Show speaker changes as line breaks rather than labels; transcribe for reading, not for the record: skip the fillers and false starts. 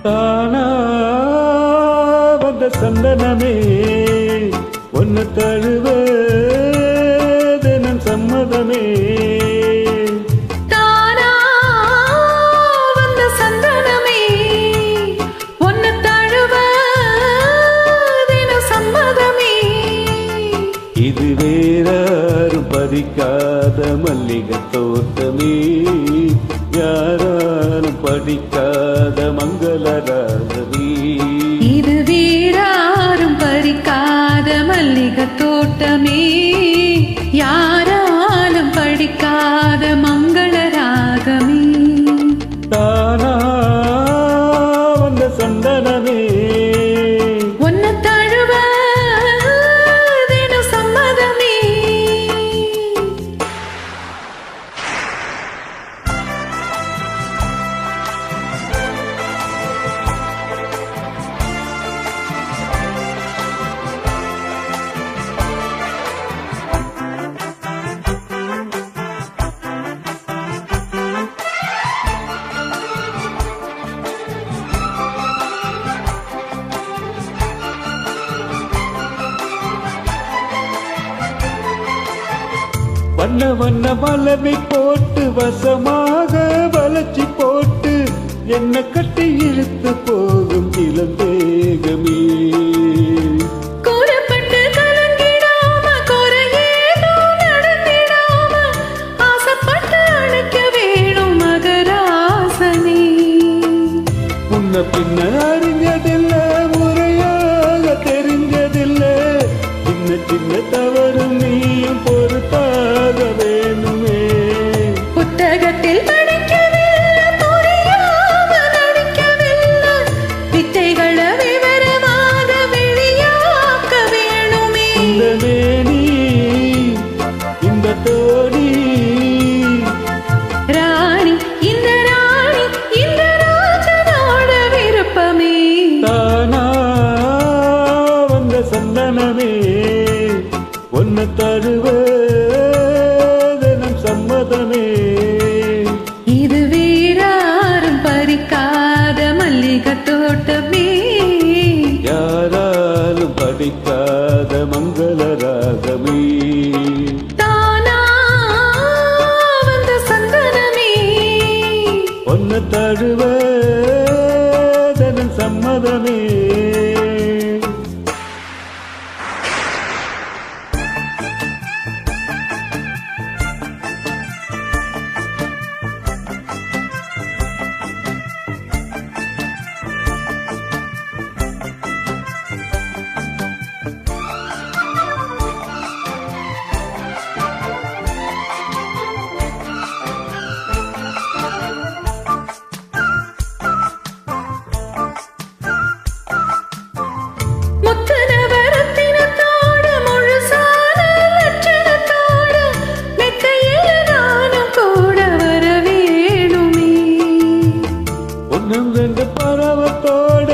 தானா வந்த சந்தனமே ஒன்னு தழுவ தினம் சம்மதமே.
தானா வந்த சந்தனமே ஒன்னு தழுவ தினம் சம்மதமே.
இது வேறாரும் பதிக்காத மல்லிகை தோட்டமே, யாராலும் படிக்காத மங்களராகவே.
இது வேறாரும் பறிக்காத மல்லிகை தோட்டமே, யாராலும் படிக்காத மங்கள ராகமே.
தானா வந்த சந்தனமே
ஒன்னு தழுவ தினம் சம்மதமே.
வண்ண வண்ண வலவை போட்டு வசமாக வளர்ச்சி போட்டு என்ன கட்டி இழுத்து போகும் இளந்தேகமே.
கூறப்பட்டு கலங்கிடாம குறையேதோ நடந்திடாம ஆசைப்பட்டு அழைக்க வேணும் மகராசனே.
முன்ன பின்ன அறிஞ்சதில்ல, முறையாக தெரிஞ்சதில்ல, சின்ன சின்ன தவறு நீயும் பொறுத்தாக வேணுமே.
புத்தகத்தில் படிக்கவில்லை, புரியாம நடிக்கவில்லை, வித்தைகளை விவரமாக வெளியாக்க வேணுமே.
இந்த மேனி இந்த தோணி
ராணி இந்த ராணி இந்த ராஜனோட விருப்பமே.
தானா வந்த சந்தனமே ஒன்னு தழுவ தினம் சம்மதமே.
இது வேறாரும் பறிக்காத மல்லிகை தோட்டமே,
யாராலும் படிக்காத மங்கள ராகமே.
தானா வந்த சந்தனமே
ஒன்னு தழுவ தினம் சம்மதமே.
முத்துநவரத்தினத்தோடு முழுசான லட்சணத்தோடு மெத்தையில் நானும் கூட வர வேணுமே.
ஒன்னும் ரெண்டு பரவத்தோட